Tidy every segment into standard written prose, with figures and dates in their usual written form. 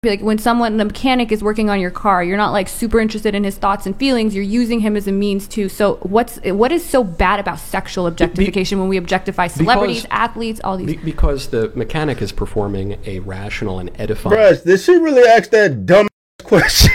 Like when the mechanic is working on your car, you're not like super interested in his thoughts and feelings. You're using him as a means to. So what is so bad about sexual objectification when we objectify celebrities, athletes, all these? Because the mechanic is performing a rational and edifying. Bruh, did she really ask that dumb question?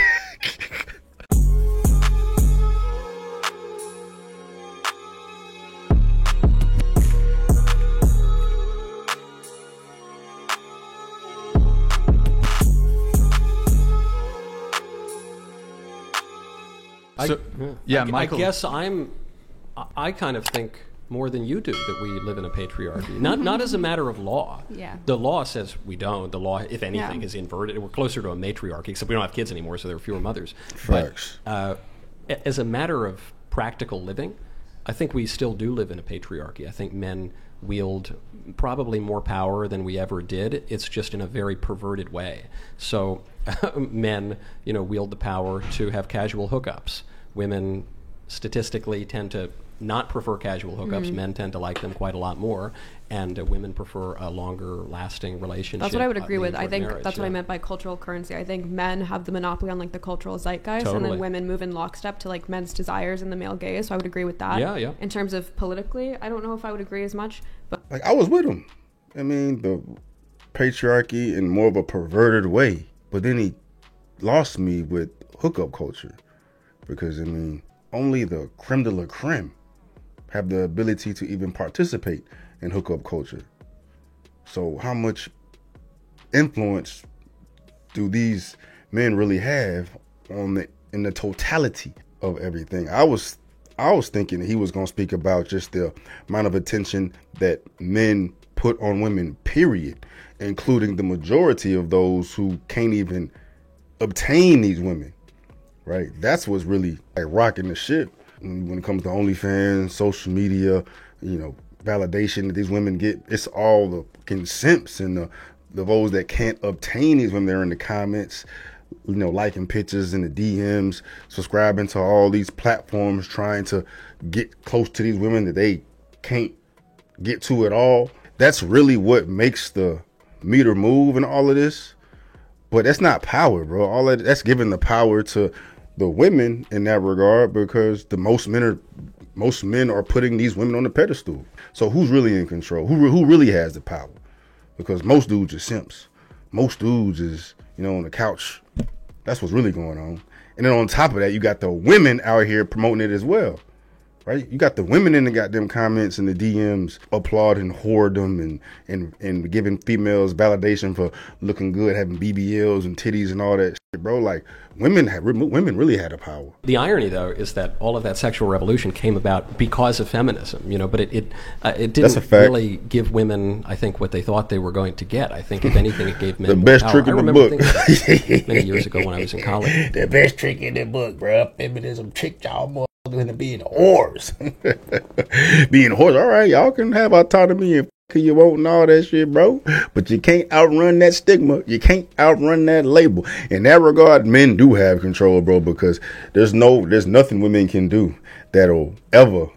Michael. I guess I kind of think more than you do that we live in a patriarchy. Not as a matter of law. Yeah. The law says we don't. The law, if anything, is inverted. We're closer to a matriarchy, except we don't have kids anymore, so there are fewer mothers. Facts. But as a matter of practical living, I think we still do live in a patriarchy. I think men wield probably more power than we ever did. It's just in a very perverted way. So men, wield the power to have casual hookups. Women statistically tend to not prefer casual hookups. Mm-hmm. Men tend to like them quite a lot more, and women prefer a longer lasting relationship. That's what I would agree with. I think marriage, that's what I meant by cultural currency. I think men have the monopoly on like the cultural zeitgeist, Totally. and then women move in lockstep to like men's desires in the male gaze. So I would agree with that. Yeah. In terms of politically, I don't know if I would agree as much, but like I was with him. I mean, the patriarchy in more of a perverted way, but then he lost me with hookup culture. Because, I mean, only the creme de la creme have the ability to even participate in hookup culture. So how much influence do these men really have in the totality of everything? I was thinking that he was going to speak about just the amount of attention that men put on women, period, including the majority of those who can't even obtain these women. Right, that's what's really like rocking the ship when it comes to OnlyFans, social media, validation that these women get. It's all the fucking simps and the those that can't obtain these women. They're in the comments, liking pictures in the DMs, subscribing to all these platforms, trying to get close to these women that they can't get to at all. That's really what makes the meter move in all of this. But that's not power, bro. All that's giving the power to the women in that regard, because most men are putting these women on the pedestal. So who's really in control? Who really has the power? Because most dudes are simps. Most dudes is on the couch. That's what's really going on. And then on top of that, you got the women out here promoting it as well. Right? You got the women in the goddamn comments and the DMs applauding whoredom and giving females validation for looking good, having BBLs and titties and all that shit, bro. Like women really had a power. The irony, though, is that all of that sexual revolution came about because of feminism, but it didn't really give women, I think, what they thought they were going to get. I think, if anything, it gave men the best power. trick in the book. Many years ago when I was in college. The best trick in the book, bro. Feminism tricked y'all more. Into being whores. Being whores, all right, y'all can have autonomy and you want and all that shit, bro, but you can't outrun that stigma. You can't outrun that label. In that regard, men do have control, bro, because there's nothing women can do that'll ever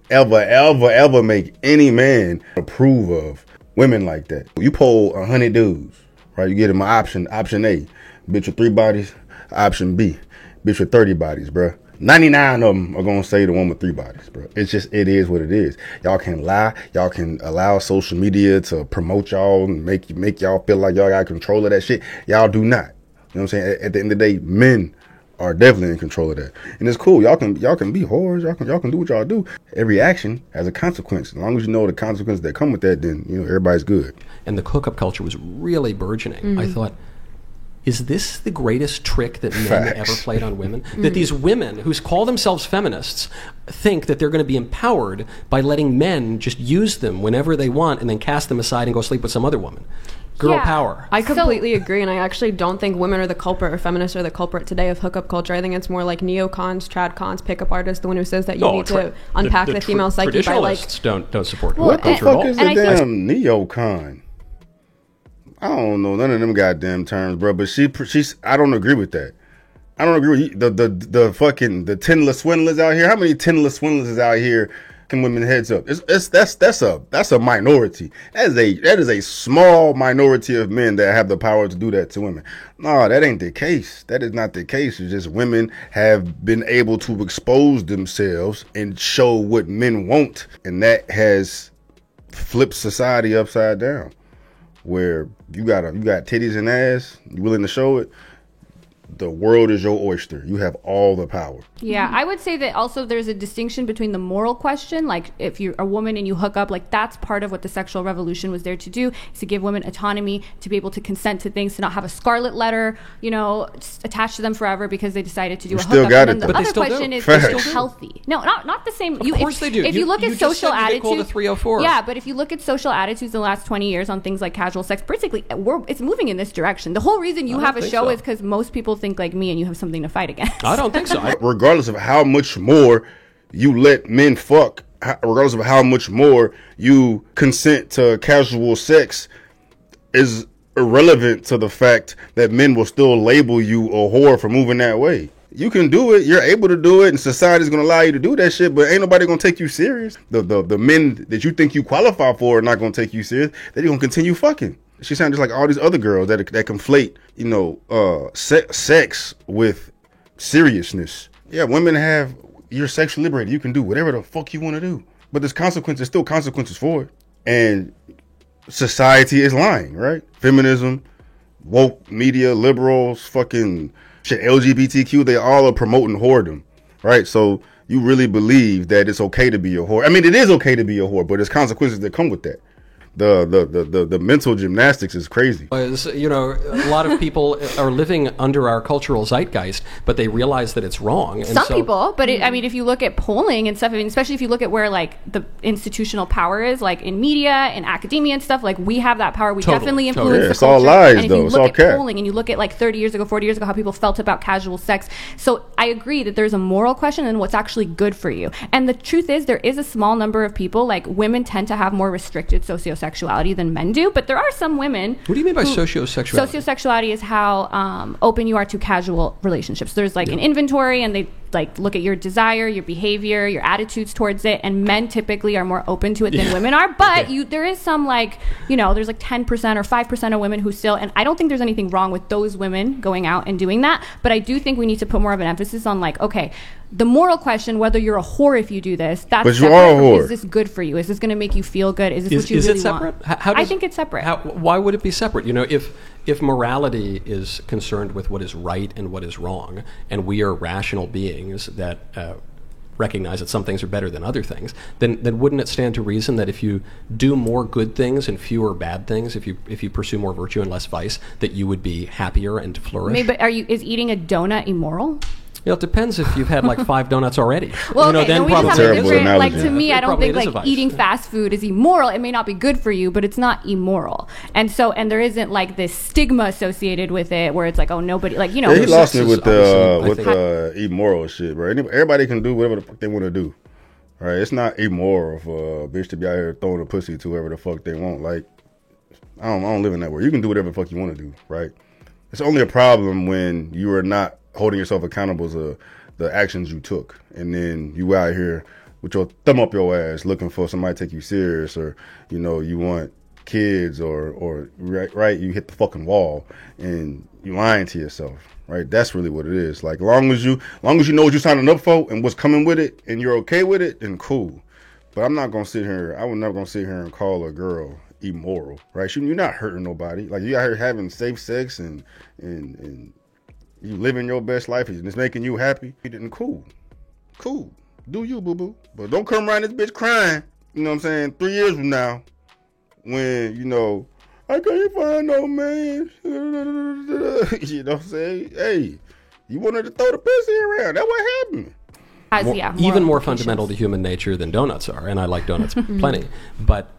make any man approve of women like that. You poll 100 dudes, right? You get them an option A, bitch with 3 bodies. Option B, bitch with 30 bodies, bro. 99 of them are going to say the one with 3 bodies, bro. It is what it is. Y'all can lie. Y'all can allow social media to promote y'all and make y'all feel like y'all got control of that shit. Y'all do not. You know what I'm saying? At the end of the day, men are definitely in control of that. And it's cool. Y'all can be whores. Y'all can do what y'all do. Every action has a consequence. As long as you know the consequences that come with that, then, everybody's good. And the hookup culture was really burgeoning. Mm-hmm. I thought, is this the greatest trick that men ever played on women? That these women who call themselves feminists think that they're going to be empowered by letting men just use them whenever they want and then cast them aside and go sleep with some other woman. Girl power. I completely agree, and I actually don't think women are the culprit or feminists are the culprit today of hookup culture. I think it's more like neocons, tradcons, pickup artists, the one who says that you need to unpack the female psyche by like... don't support what the culture at all. Fuck is a damn neocon? I don't know none of them goddamn terms, bro. But she's. I don't agree with that. I don't agree with you. The fucking the Tinder swindlers out here. How many Tinder swindlers is out here women heads up. That's a minority. That is a small minority of men that have the power to do that to women. No, that ain't the case. That is not the case. It's just women have been able to expose themselves and show what men want, and that has flipped society upside down. Where you got titties and ass, you willing to show it, the world is your oyster. You have all the power. Yeah, I would say that also there's a distinction between the moral question, like if you're a woman and you hook up, like that's part of what the sexual revolution was there to do, is to give women autonomy, to be able to consent to things, to not have a scarlet letter, attached to them forever because they decided to do a hookup. And then the other question is it healthy? No, not the same. Of course they do. If you look at social attitudes, 304. Yeah, but if you look at social attitudes in the last 20 years on things like casual sex, basically it's moving in this direction. The whole reason you have a show is because most people think like me and you have something to fight against. I don't think so. Regardless of how much more you let men fuck, regardless of how much more you consent to casual sex, is irrelevant to the fact that men will still label you a whore for moving that way. You can do it, you're able to do it, and society's gonna allow you to do that shit, but ain't nobody gonna take you serious. The men that you think you qualify for are not gonna take you serious. They're gonna continue fucking. She sounds just like all these other girls that conflate, sex with seriousness. Yeah, women you're sexually liberated. You can do whatever the fuck you want to do. But there's consequences, still consequences for it. And society is lying, right? Feminism, woke media, liberals, fucking shit, LGBTQ, they all are promoting whoredom, right? So you really believe that it's okay to be a whore. I mean, it is okay to be a whore, but there's consequences that come with that. The mental gymnastics is crazy. A lot of people are living under our cultural zeitgeist, but they realize that it's wrong. And Some people, but if you look at polling and stuff, especially if you look at where like the institutional power is, like in media and academia and stuff, like we have that power. We definitely influence the it's culture. All lies, and if though. you It's look all at cap. polling and you look at like 30 years ago, 40 years ago, how people felt about casual sex. So I agree that there's a moral question and what's actually good for you. And the truth is, there is a small number of people, like women tend to have more restricted sociosexuality than men do, but there are some women. What do you mean by sociosexuality? Sociosexuality is how open you are to casual relationships. There's like an inventory, and they like look at your desire, your behavior, your attitudes towards it, and men typically are more open to it than women are. But there is some there's like 10% or 5% of women who still, and I don't think there's anything wrong with those women going out and doing that, but I do think we need to put more of an emphasis on the moral question, whether you're a whore if you do this, that's but you are a whore. Is this good for you? Is this going to make you feel good? Is this what you really want? Is it separate? I think it's separate. Why would it be separate? If morality is concerned with what is right and what is wrong, and we are rational beings that recognize that some things are better than other things, then wouldn't it stand to reason that if you do more good things and fewer bad things, if you pursue more virtue and less vice, that you would be happier and flourish? But is eating a donut immoral? It depends if you've had like 5 donuts already. Well, then probably just have a different, to me, I don't think eating vice. Fast food is immoral. It may not be good for you, but it's not immoral. And there isn't like this stigma associated with it where it's like, oh, nobody, he lost me with the immoral shit, bro. Everybody can do whatever the fuck they want to do. All right, it's not immoral for a bitch to be out here throwing a pussy to whoever the fuck they want. Like, I don't live in that world. You can do whatever the fuck you want to do, right? It's only a problem when you are not holding yourself accountable to the actions you took, and then you out here with your thumb up your ass looking for somebody to take you serious, or you want kids, or right, you hit the fucking wall and you lying to yourself, right? That's really what it is. Like, long as you know what you're signing up for and what's coming with it, and you're okay with it, then cool. But I was never gonna sit here and call a girl immoral, right? You're not hurting nobody. Like, you out here having safe sex and you living your best life and it's making you happy, then cool. Do you, boo-boo. But don't come around this bitch crying, you know what I'm saying, 3 years from now, when, I can't find no man. You know what I'm saying? Hey, you wanted to throw the pussy around. That's what happened. Even more fundamental to human nature than donuts are, and I like donuts plenty. But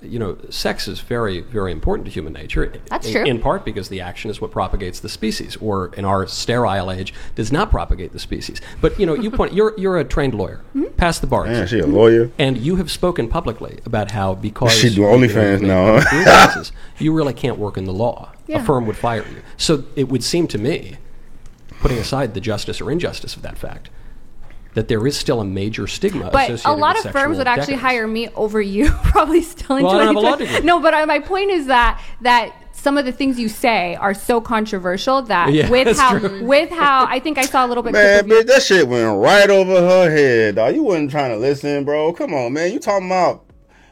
sex is very, very important to human nature. That's true. In part because the action is what propagates the species, or in our sterile age, does not propagate the species. But you're a trained lawyer, passed the bar. Man, she a lawyer, and you have spoken publicly about how because she do OnlyFans now, you really can't work in the law. Yeah. A firm would fire you. So it would seem to me, putting aside the justice or injustice of that fact, that there is still a major stigma but associated a lot with of firms would actually decadence. hire me over you, probably still in Well, I don't have a law 2020. degree. No, but my point is that some of the things you say are so controversial that Yeah, with that's how I think I saw a little bit. Man, bitch, that shit went right over her head, dog. You wasn't trying to listen, bro. Come on, man. You talking about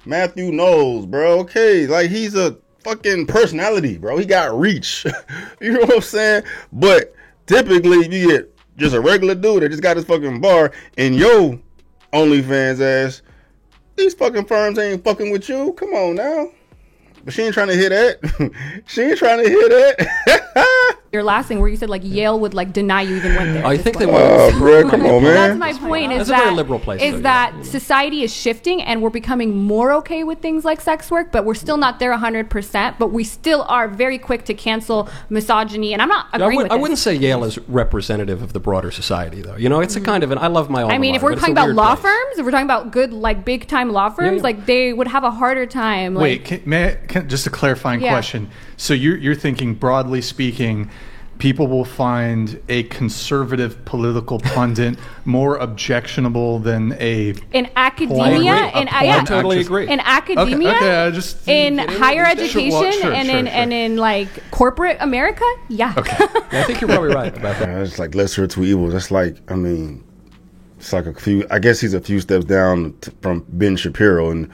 Matthew Knowles, bro. Okay, like he's a fucking personality, bro. He got reach. You know what I'm saying? But typically, if you get just a regular dude that just got his fucking bar and yo OnlyFans ass, these fucking firms ain't fucking with you. Come on now. But she ain't trying to hear that. She ain't trying to hear that. Your last thing where you said like Yale would like deny you even went there. I think they want. want. Bro, come on, man. That's my point. That's Is a very that liberal place, is though, that yeah. society is shifting and we're becoming more okay with things like sex work, but we're still not there 100%. But we still are very quick to cancel misogyny, and I'm not agreeing with this. I wouldn't say Yale is representative of the broader society, though. You know, it's a kind of an. I love my alma I mean, if mater, we're but it's talking a about weird law place. firms, if we're talking about good, like big time law firms, yeah. like they would have a harder time. Like, Wait, just a clarifying Yeah. question. So you're thinking, broadly speaking, people will find a conservative political pundit more objectionable than a in academia, I totally agree. in academia, Okay, I just in higher education, Sure, and in like corporate America, yeah. Okay. Yeah, I think you're probably right about that. It's like lesser of two evils. That's like, I mean, it's like a few. I guess he's a few steps down from Ben Shapiro, and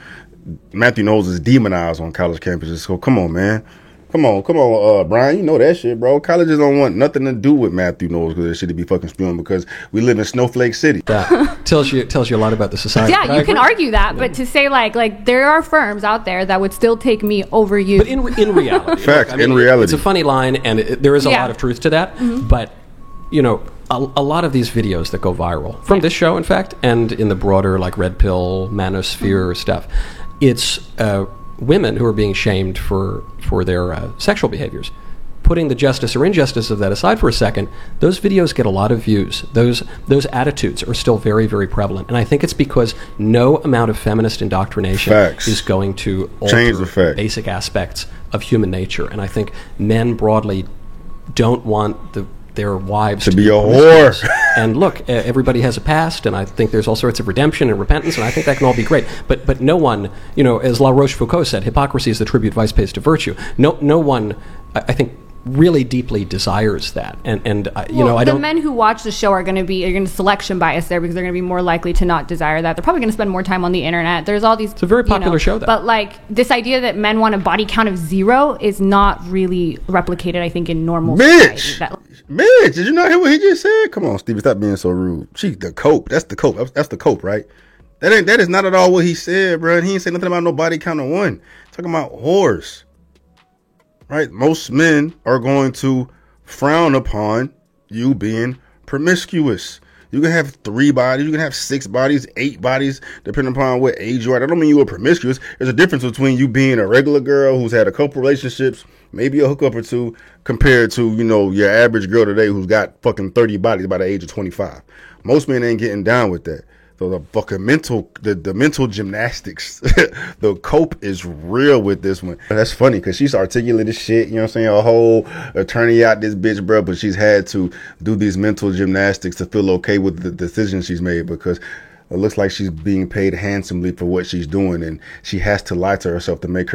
Matthew Knowles is demonized on college campuses. So come on, man. Come on, Brian. You know that shit, bro. Colleges don't want nothing to do with Matthew Knowles because that shit to be fucking spewing because we live in Snowflake City. That tells you a lot about the society. Yeah, But I you can agree. argue that, but to say like there are firms out there that would still take me over you. But in reality, Facts, look, I mean, in reality. it's a funny line, and there is a Yeah. lot of truth to that. But you know, a lot of these videos that go viral from this show, in fact, and in the broader like red pill manosphere stuff, it's women who are being shamed for their sexual behaviors. Putting the justice or injustice of that aside for a second, those videos get a lot of views. Those attitudes are still very, very prevalent, and I think it's because no amount of feminist indoctrination Facts. is going to Change the alter fact. basic aspects of human nature. And I think men broadly don't want their wives To be a promiscuous. whore. And look, everybody has a past, and I think there's all sorts of redemption and repentance, and I think that can all be great. But no one, you know, as La Rochefoucauld said, hypocrisy is the tribute vice pays to virtue. No one, I think, really deeply desires that. And you know, I the don't. men who watch the show are going to selection bias there because they're going to be more likely to not desire that. They're probably going to spend more time on the internet. There's all these. It's a very popular show, though. But like this idea that men want a body count of 0 is not really replicated, I think, in normal Bitch. society. Bitch, did you not hear what he just said? Come on, Stevie, stop being so rude. The cope. That's the cope. That's the cope, right? That is not at all what he said, bro. He ain't say nothing about no body count of 1. Talking about whores. Right? Most men are going to frown upon you being promiscuous. You can have 3 bodies, you can have 6 bodies, 8 bodies, depending upon what age you are. That don't mean you are promiscuous. There's a difference between you being a regular girl who's had a couple relationships, maybe a hookup or 2, compared to, you know, your average girl today who's got fucking 30 bodies by the age of 25. Most men ain't getting down with that. So the fucking the mental gymnastics, the cope is real with this one. That's funny because she's articulate as shit, you know what I'm saying? A whole attorney out this bitch, bro, but she's had to do these mental gymnastics to feel okay with the decision she's made because it looks like she's being paid handsomely for what she's doing, and she has to lie to herself to make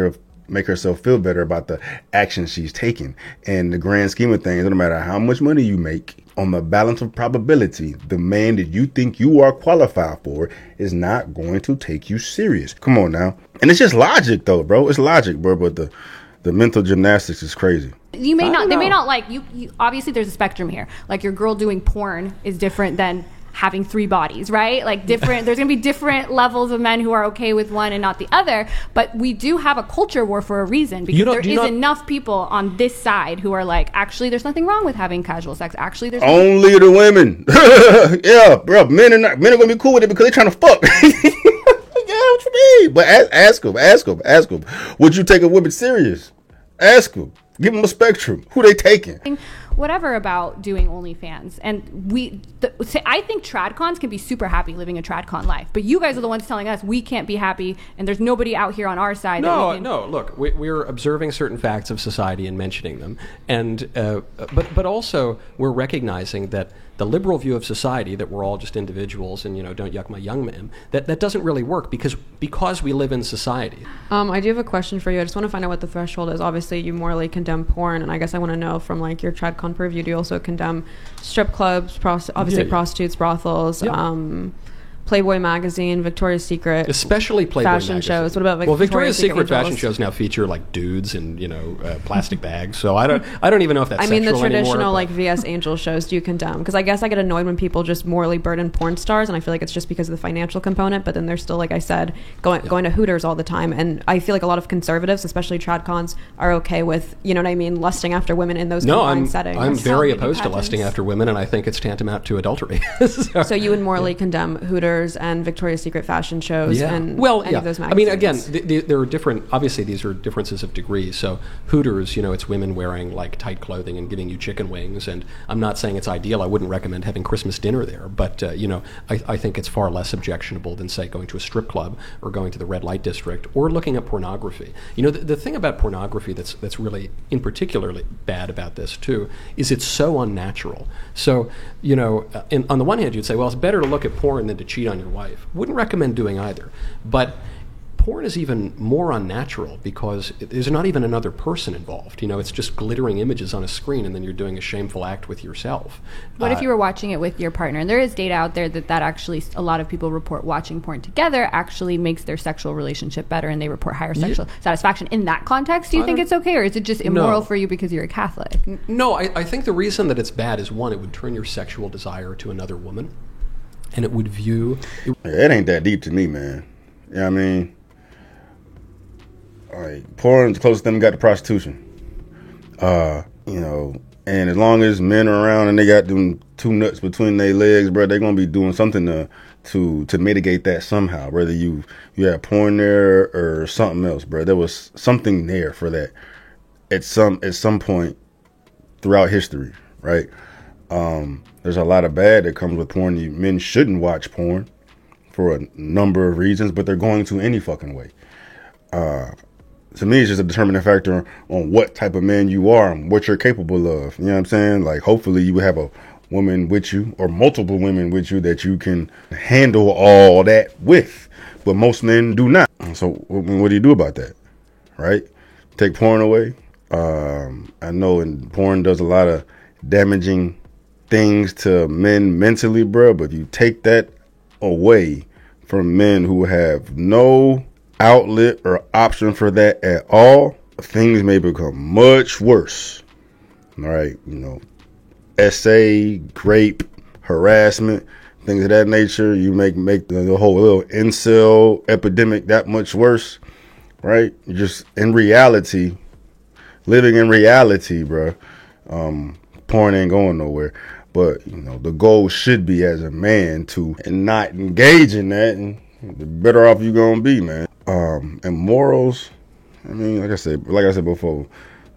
herself feel better about the action she's taking. And the grand scheme of things, no matter how much money you make, on the balance of probability, the man that you think you are qualified for is not going to take you serious. Come on now. And it's just logic though, bro. It's logic, bro. But the mental gymnastics is crazy. You may not. They may not like you. Obviously, there's a spectrum here. Like your girl doing porn is different than having 3 bodies, right? Like different. There's going to be different levels of men who are okay with one and not the other. But we do have a culture war for a reason because there is enough people on this side who are like, actually, there's nothing wrong with having casual sex. Actually, there's only the women. Yeah, bro. Men are gonna be cool with it because they're trying to fuck. Yeah, what you mean? But ask them. Would you take a woman serious? Ask them. Give them a spectrum. Who they taking? whatever about doing OnlyFans. And I think tradcons can be super happy living a tradcon life, but you guys are the ones telling us we can't be happy, and there's nobody out here on our side. No. Look, we're observing certain facts of society and mentioning them, and but also we're recognizing that the liberal view of society, that we're all just individuals and, don't yuck my young man, that doesn't really work because we live in society. I do have a question for you. I just want to find out what the threshold is. Obviously, you morally condemn porn, and I guess I want to know from like your tradcon purview, do you also condemn strip clubs, prostitutes, brothels, Playboy magazine, Victoria's Secret, especially Playboy fashion magazine. Shows. What about Victoria's Secret fashion shows now feature like dudes in plastic bags. So I don't even know if that's. I mean, the traditional anymore, like VS Angel shows. Do you condemn? Because I guess I get annoyed when people just morally burden porn stars, and I feel like it's just because of the financial component. But then they're still, like I said, going to Hooters all the time, and I feel like a lot of conservatives, especially tradcons, are okay with lusting after women in those confined settings. I'm very opposed to lusting after women, and I think it's tantamount to adultery. So you would morally condemn Hooters and Victoria's Secret fashion shows and any of those magazines. I mean, again, there are different, obviously these are differences of degree. So Hooters, it's women wearing like tight clothing and giving you chicken wings. And I'm not saying it's ideal. I wouldn't recommend having Christmas dinner there. But, I think it's far less objectionable than, say, going to a strip club or going to the red light district or looking at pornography. The thing about pornography that's really in particularly bad about this, too, is it's so unnatural. So, on the one hand, you'd say, well, it's better to look at porn than to cheat on your wife. Wouldn't recommend doing either. But porn is even more unnatural because there's not even another person involved. It's just glittering images on a screen, and then you're doing a shameful act with yourself. What if you were watching it with your partner? And there is data out there that actually, a lot of people report watching porn together actually makes their sexual relationship better, and they report higher sexual satisfaction. In that context, do you think it's okay, or is it just immoral for you because you're a Catholic? No, I think the reason that it's bad is, one, it would turn your sexual desire to another woman. And it would view... It ain't that deep to me, man. You know what I mean? Like, porn's the closest thing we got to prostitution. And as long as men are around and they got them two nuts between their legs, bro, they're going to be doing something to mitigate that somehow. Whether you have porn there or something else, bro. There was something there for that at some point throughout history, right? There's a lot of bad that comes with porn. Men shouldn't watch porn for a number of reasons, but they're going to any fucking way. To me, it's just a determining factor on what type of man you are and what you're capable of. You know what I'm saying? Like, hopefully you have a woman with you or multiple women with you that you can handle all that with. But most men do not. So what do you do about that? Right? Take porn away. I know porn does a lot of damaging things to men mentally, bro, but if you take that away from men who have no outlet or option for that at all, things may become much worse. All right, SA, rape, harassment, things of that nature. You make the whole little incel epidemic that much worse, right? Just in reality, living in reality, bro. Porn ain't going nowhere. But, the goal should be as a man to not engage in that, and the better off you're going to be, man. And morals, I mean, like I said before,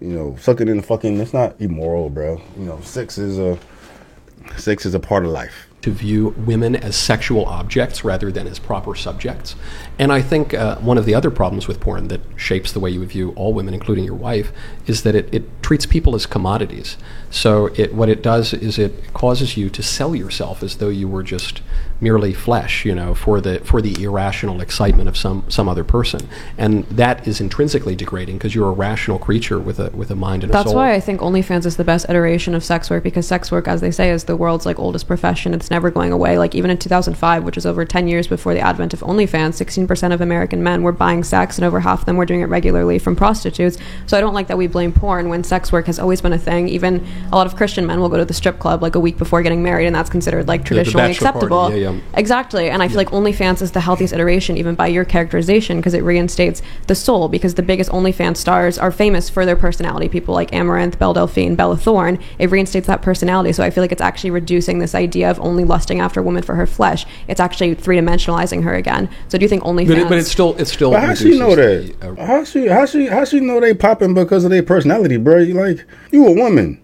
sucking and fucking, it's not immoral, bro. Sex is a part of life. To view women as sexual objects rather than as proper subjects. And I think one of the other problems with porn that shapes the way you view all women, including your wife, is that it treats people as commodities. So what it does is it causes you to sell yourself as though you were just merely flesh, for the irrational excitement of some other person. And that is intrinsically degrading because you're a rational creature with a mind and a soul. That's why I think OnlyFans is the best iteration of sex work, because sex work, as they say, is the world's oldest profession. It's never going away. Like, even in 2005, which was over 10 years before the advent of OnlyFans, 16% of American men were buying sex, and over half of them were doing it regularly from prostitutes. So I don't like that we blame porn when sex work has always been a thing. Even a lot of Christian men will go to the strip club a week before getting married, and that's considered traditionally acceptable. Yeah. Exactly. And I feel like OnlyFans is the healthiest iteration, even by your characterization, because it reinstates the soul, because the biggest OnlyFans stars are famous for their personality. People like Amaranth, Belle Delphine, Bella Thorne. It reinstates that personality. So I feel like it's actually reducing this idea of only lusting after a woman for her flesh. It's actually three-dimensionalizing her again. So do you think OnlyFans... But it's still. But how she know that? How she know they popping because of their personality, bro? You a woman.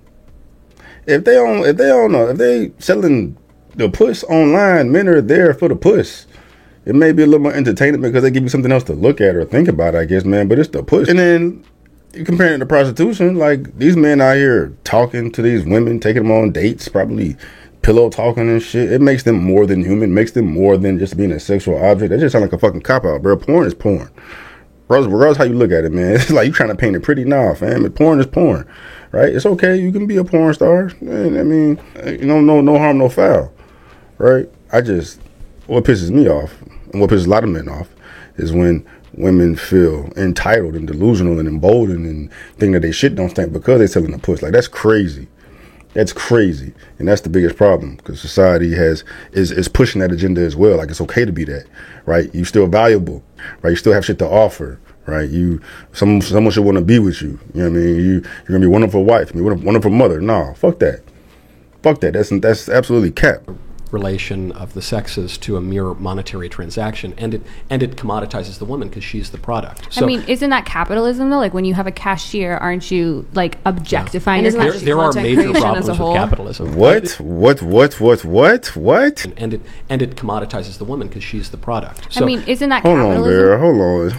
if they selling the puss online, men are there for the puss. It may be a little more entertaining because they give you something else to look at or think about, I guess, man. But it's the puss. And then you comparing it to prostitution, like these men out here talking to these women, taking them on dates, probably pillow talking and shit. It makes them more than human, makes them more than just being a sexual object. That just sound like a fucking cop-out, bro. Porn is porn. Regardless how you look at it, man. It's like you trying to paint it pretty. Nah, fam. Porn is porn, right? It's okay. You can be a porn star. I mean, no harm, no foul, right? What pisses me off, and what pisses a lot of men off, is when women feel entitled and delusional and emboldened and think that they shit don't stink because they're selling a puss. Like, that's crazy. That's crazy. And that's the biggest problem, because society is pushing that agenda as well. Like, it's okay to be that, right? You still valuable, right? You still have shit to offer, right? Someone should want to be with you. You know what I mean? You're going to be wonderful wife, wonderful mother. No, fuck that. Fuck that. That's absolutely cap. Relation of the sexes to a mere monetary transaction, and it commoditizes the woman because she's the product. So, I mean, isn't that capitalism though? Like when you have a cashier, aren't you like objectifying? Yeah. And there are major problems with capitalism. What? And it commoditizes the woman because she's the product. So, I mean, isn't that capitalism?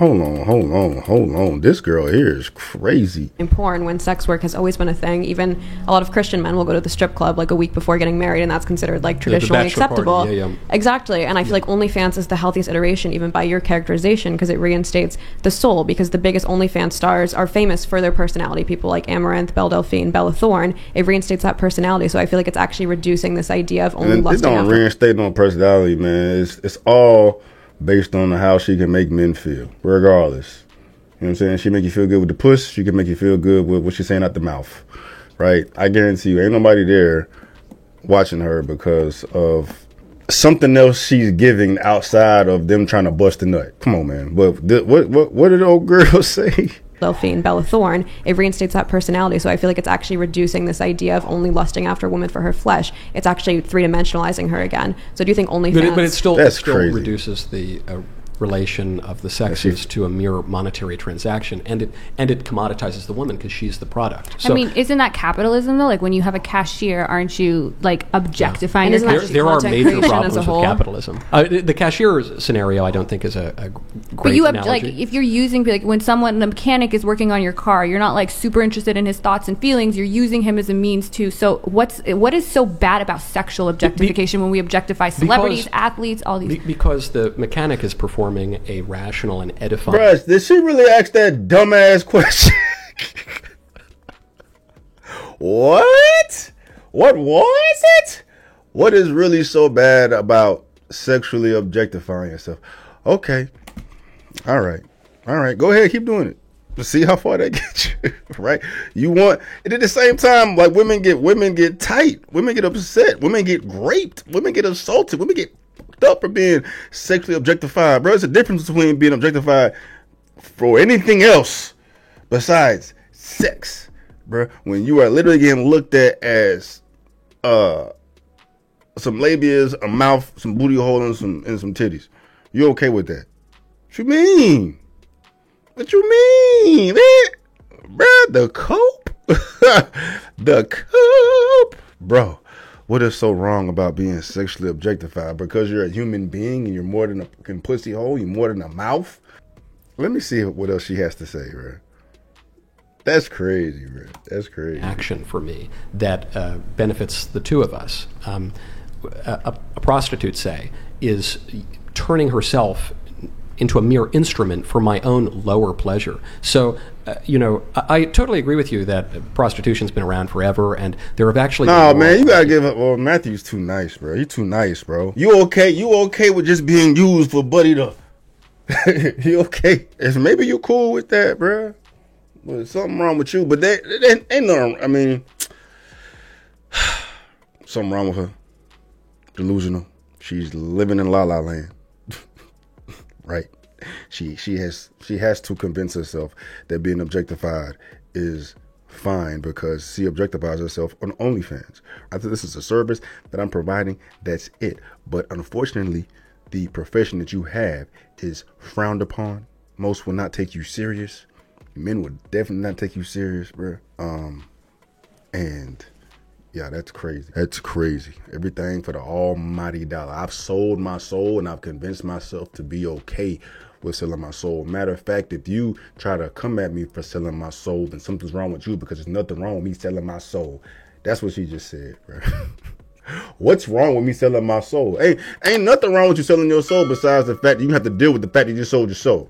Hold on. This girl here is crazy. In porn, when sex work has always been a thing, even a lot of Christian men will go to the strip club like a week before getting married, and that's considered like traditionally acceptable. Yeah. Exactly. And I feel like OnlyFans is the healthiest iteration, even by your characterization, because it reinstates the soul, because the biggest OnlyFans stars are famous for their personality. People like Amaranth, Belle Delphine, Bella Thorne. It reinstates that personality. So I feel like it's actually reducing this idea of only lusting after. It don't reinstate no personality, man. It's all based on how she can make men feel, regardless. You know what I'm saying? She make you feel good with the puss. She can make you feel good with what she's saying out the mouth, right? I guarantee you, ain't nobody there watching her because of something else she's giving outside of them trying to bust a nut. Come on, man. But what did the old girl say? Delphine, Bella Thorne, it reinstates that personality. So I feel like it's actually reducing this idea of only lusting after a woman for her flesh. It's actually three-dimensionalizing her again. So do you think OnlyFans... But it still reduces the relation of the sexes to a mere monetary transaction, and it commoditizes the woman because she's the product. So, I mean, isn't that capitalism though? Like when you have a cashier, aren't you like objectifying? Yeah. There are major problems with capitalism. The cashier scenario, I don't think, is a great but you analogy. Like if you're using, like when the mechanic is working on your car, you're not like super interested in his thoughts and feelings. You're using him as a means to. So what is so bad about sexual objectification when we objectify celebrities, athletes, all these? Because the mechanic is performing a rational and edifying. Bruh, did she really ask that dumbass question? What? What was it? What is really so bad about sexually objectifying yourself? Okay. All right. Go ahead. Keep doing it. Let's see how far that gets you. Right? You want, and at the same time, like women get tight. Women get upset. Women get raped. Women get assaulted. Women get up for being sexually objectified, bro. It's a difference between being objectified for anything else besides sex, bro. When you are literally getting looked at as some labias, a mouth, some booty hole, and some titties, you okay with that? What you mean? What you mean, man? Bro, the cope, the cope, bro. What is so wrong about being sexually objectified? Because you're a human being and you're more than a fucking pussy hole, you're more than a mouth? Let me see what else she has to say, bro. That's crazy, bro. That's crazy. Action for me that benefits the two of us. A prostitute, say, is turning herself into a mere instrument for my own lower pleasure. So, I totally agree with you that prostitution's been around forever, and there have actually... No, man, you gotta give up. Well, Matthew's too nice, bro. He's too nice, bro. You okay with just being used for Buddy to... You okay? Maybe you cool with that, bro. But there's something wrong with you. But there ain't nothing... I mean... Something wrong with her. Delusional. She's living in La La Land. Right? She has to convince herself that being objectified is fine because she objectifies herself on OnlyFans. I think this is a service that I'm providing. That's it. But unfortunately, the profession that you have is frowned upon. Most will not take you serious. Men would definitely not take you serious, bro. And Yeah, that's crazy. That's crazy. Everything for the almighty dollar. I've sold my soul and I've convinced myself to be okay with selling my soul. Matter of fact, if you try to come at me for selling my soul, then something's wrong with you, because there's nothing wrong with me selling my soul. That's what she just said, bro. What's wrong with me selling my soul? Ain't nothing wrong with you selling your soul besides the fact that you have to deal with the fact that you sold your soul.